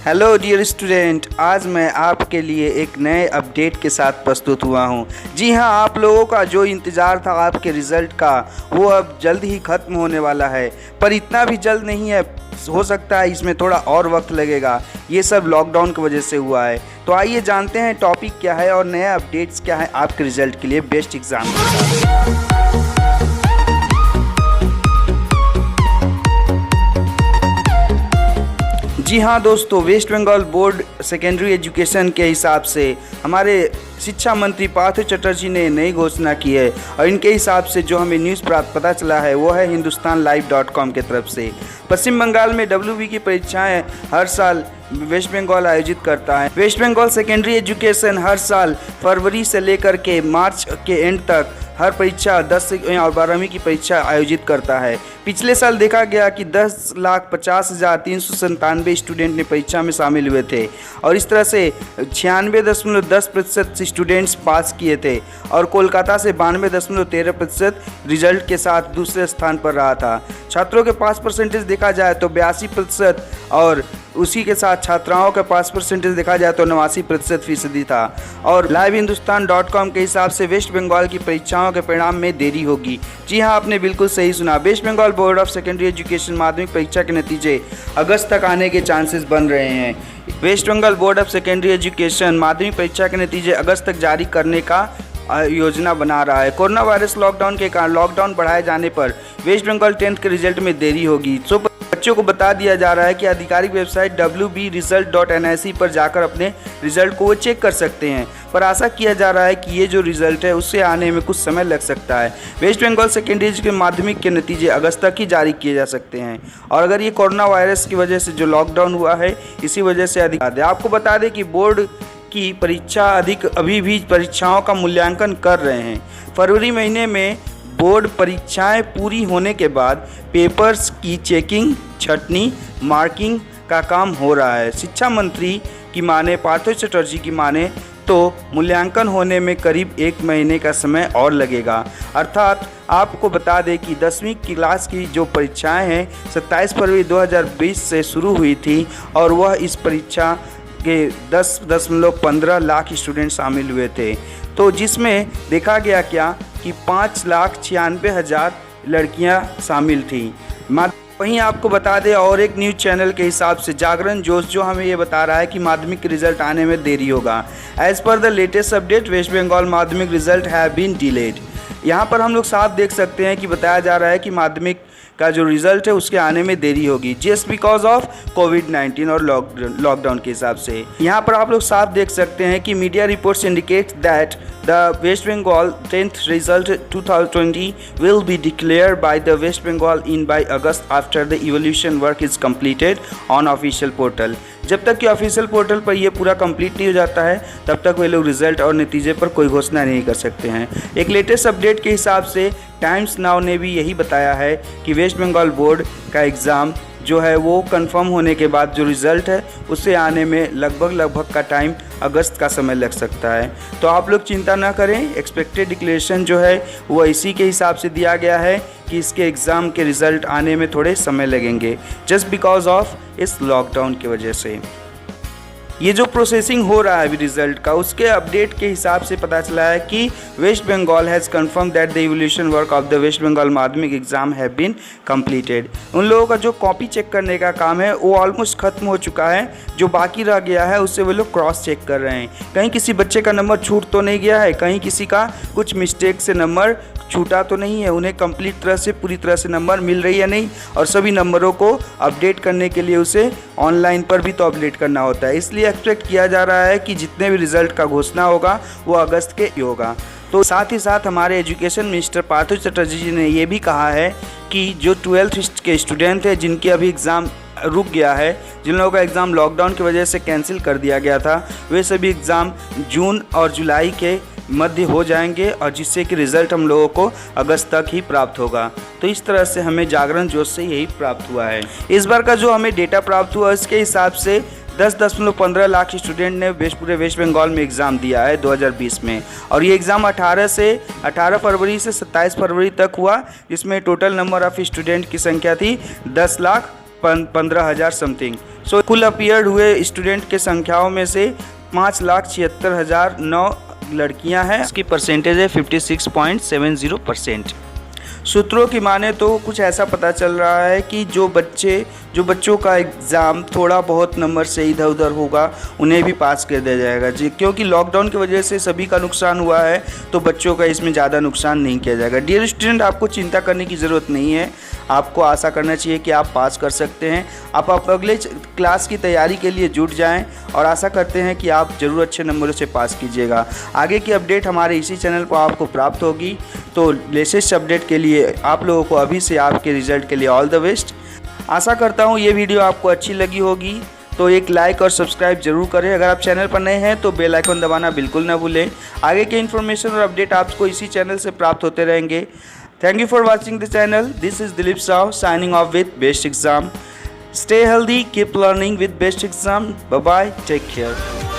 Hello dear student, आज मैं आपके लिए एक नए अपडेट के साथ प्रस्तुत हुआ हूँ। जी हाँ, आप लोगों का जो इंतज़ार था आपके रिज़ल्ट का वो अब जल्द ही ख़त्म होने वाला है, पर इतना भी जल्द नहीं है। हो सकता है इसमें थोड़ा और वक्त लगेगा। ये सब लॉकडाउन की वजह से हुआ है। तो आइए जानते हैं टॉपिक क्या है और नया अपडेट्स क्या है आपके रिज़ल्ट के लिए बेस्ट एग्ज़ाम के साथ। जी हाँ दोस्तों, West Bengal board secondary education के हिसाब से हमारे शिक्षा मंत्री पार्थ चटर्जी ने नई घोषणा की है और इनके हिसाब से जो हमें न्यूज़ पता चला है वो है hindustanlive.com की तरफ से। पश्चिम बंगाल में WB की परीक्षाएं हर साल वेस्ट बंगाल आयोजित करता है। वेस्ट बंगाल सेकेंडरी एजुकेशन हर साल फरवरी से लेकर के मार्च के एंड तक हर परीक्षा 10 और 12वीं की परीक्षा आयोजित करता है। पिछले साल देखा गया कि 10,50,397 स्टूडेंट ने परीक्षा में शामिल हुए थे और इस तरह से 96.10% स्टूडेंट्स पास किए थे और कोलकाता से 92.13% रिजल्ट के साथ दूसरे स्थान पर रहा था। छात्रों के पास परसेंटेज देखा जाए तो 82% और उसी के साथ छात्राओं का पास परसेंटेज देखा जाए तो 89% था। और livehindustanlive.com के हिसाब से वेस्ट बंगाल की परीक्षाओं के परिणाम में देरी होगी। जी हाँ, आपने बिल्कुल सही सुना। West Bengal board of secondary education Madhyamik परीक्षा के नतीजे अगस्त तक आने के चांसेस बन रहे हैं। West Bengal board of secondary education Madhyamik परीक्षा के नतीजे अगस्त तक जारी करने का योजना बना रहा है। कोरोना वायरस लॉकडाउन के कारण लॉकडाउन बढ़ाए जाने पर वेस्ट बंगाल 10th के रिजल्ट में देरी होगी। तो बच्चों को बता दिया जा रहा है कि आधिकारिक वेबसाइट wbresult.nic पर जाकर अपने रिजल्ट को वो चेक कर सकते हैं, पर आशा किया जा रहा है कि ये जो रिजल्ट है उससे आने में कुछ समय लग सकता है। वेस्ट बंगाल सेकेंडरी के माध्यमिक के नतीजे अगस्त तक ही जारी किए जा सकते हैं और अगर ये कोरोना वायरस की वजह से जो लॉकडाउन हुआ है इसी वजह से अधिक। आपको बता दें कि बोर्ड की परीक्षा अभी भी परीक्षाओं का मूल्यांकन कर रहे हैं। फरवरी महीने में बोर्ड परीक्षाएं पूरी होने के बाद पेपर्स की चेकिंग, छटनी, मार्किंग का काम हो रहा है। शिक्षा मंत्री की माने, पार्थ चटर्जी की माने तो मूल्यांकन होने में करीब 1 महीने का समय और लगेगा। अर्थात आपको बता दें कि 10वीं क्लास की जो परीक्षाएं हैं 27 फरवरी 2020 से शुरू हुई थी और वह इस परीक्षा के 10.15 लाख स्टूडेंट शामिल हुए थे, तो जिसमें देखा गया क्या कि 5,96,000 लड़कियां शामिल थी। वहीं आपको बता दें और एक न्यूज़ चैनल के हिसाब से जागरण जोश जो हमें ये बता रहा है कि माध्यमिक के रिजल्ट आने में देरी होगा। As per the latest update West Bengal Madhyamik result have been delayed. यहाँ पर हम लोग साफ देख सकते हैं कि बताया जा रहा है कि माध्यमिक का जो रिज़ल्ट है उसके आने में देरी होगी जस्ट बिकॉज ऑफ कोविड-19 और लॉकडाउन के हिसाब से। यहाँ पर आप लोग साफ देख सकते हैं कि media reports indicate that the West Bengal 10th result 2020 will be declared by the West Bengal by August after the evaluation work is completed on official portal। जब तक कि ऑफिशियल पोर्टल पर यह पूरा कंप्लीट नहीं हो जाता है तब तक वे लोग रिजल्ट और नतीजे पर कोई घोषणा नहीं कर सकते हैं। एक लेटेस्ट अपडेट के हिसाब से टाइम्स नाउ ने भी यही बताया है कि वेस्ट बंगाल बोर्ड का एग्ज़ाम जो है वो कंफर्म होने के बाद जो रिज़ल्ट है उससे आने में लगभग का टाइम अगस्त का समय लग सकता है। तो आप लोग चिंता ना करें, एक्सपेक्टेड डिक्लेरेशन जो है वो इसी के हिसाब से दिया गया है कि इसके एग्ज़ाम के रिज़ल्ट आने में थोड़े समय लगेंगे जस्ट बिकॉज ऑफ इस लॉकडाउन की वजह से। ये जो प्रोसेसिंग हो रहा है अभी रिजल्ट का उसके अपडेट के हिसाब से पता चला है कि West Bengal has confirmed that the evolution work of the West Bengal Madhyamik exam have been completed. उन लोगों का जो कॉपी चेक करने का काम है वो ऑलमोस्ट ख़त्म हो चुका है। जो बाकी रह गया है उससे वो लोग क्रॉस चेक कर रहे हैं, कहीं किसी बच्चे का नंबर छूट तो नहीं गया है, कहीं किसी का कुछ मिस्टेक से नंबर छूटा तो नहीं है, उन्हें कंप्लीट तरह से पूरी तरह से नंबर मिल रही है नहीं, और सभी नंबरों को अपडेट करने के लिए उसे ऑनलाइन पर भी तो अपडेट करना होता है। इसलिए एक्सपेक्ट किया जा रहा है कि जितने भी रिजल्ट का घोषणा होगा वो अगस्त के ही होगा। तो साथ ही साथ हमारे एजुकेशन मिनिस्टर पार्थ चटर्जी जी ने ये भी कहा है कि जो 12th के स्टूडेंट हैं जिनके अभी एग्ज़ाम रुक गया है, जिन लोगों का एग्ज़ाम लॉकडाउन की वजह से कैंसिल कर दिया गया था, वे सभी एग्ज़ाम जून और जुलाई के मध्य हो जाएंगे और जिससे कि रिज़ल्ट हम लोगों को अगस्त तक ही प्राप्त होगा। तो इस तरह से हमें जागरण जोश से यही प्राप्त हुआ है। इस बार का जो हमें डेटा प्राप्त हुआ इसके हिसाब से 10.15 लाख स्टूडेंट ने पूरे वेस्ट बंगाल में एग्ज़ाम दिया है 2020 में, और ये एग्ज़ाम 18 फरवरी से 27 फरवरी तक हुआ, जिसमें टोटल नंबर ऑफ़ स्टूडेंट की संख्या थी 10,15,000 समथिंग। सो कुल अपीयर हुए स्टूडेंट के संख्याओं में से 5,76,009 लड़कियां हैं। इसकी परसेंटेज है 56.70%। सूत्रों की माने तो कुछ ऐसा पता चल रहा है कि जो बच्चों का एग्ज़ाम थोड़ा बहुत नंबर से इधर उधर होगा उन्हें भी पास कर दिया जाएगा जी, क्योंकि लॉकडाउन की वजह से सभी का नुकसान हुआ है तो बच्चों का इसमें ज़्यादा नुकसान नहीं किया जाएगा। डियर स्टूडेंट, आपको चिंता करने की ज़रूरत नहीं है, आपको आशा करना चाहिए कि आप पास कर सकते हैं। आप अगले क्लास की तैयारी के लिए जुट जाएं और आशा करते हैं कि आप ज़रूर अच्छे नंबरों से पास कीजिएगा। आगे की अपडेट हमारे इसी चैनल पर आपको प्राप्त होगी, तो लेटेस्ट अपडेट के लिए आप लोगों को अभी से आपके रिज़ल्ट के लिए ऑल द बेस्ट। आशा करता हूँ ये वीडियो आपको अच्छी लगी होगी, तो एक लाइक और सब्सक्राइब जरूर करें। अगर आप चैनल पर नए हैं तो बेल आइकन दबाना बिल्कुल ना भूलें। आगे के इन्फॉर्मेशन और अपडेट आपको इसी चैनल से प्राप्त होते रहेंगे। Thank you for watching the channel. This is Dilip Sao signing off with best exam. Stay healthy, keep learning with best exam. Bye bye, take care.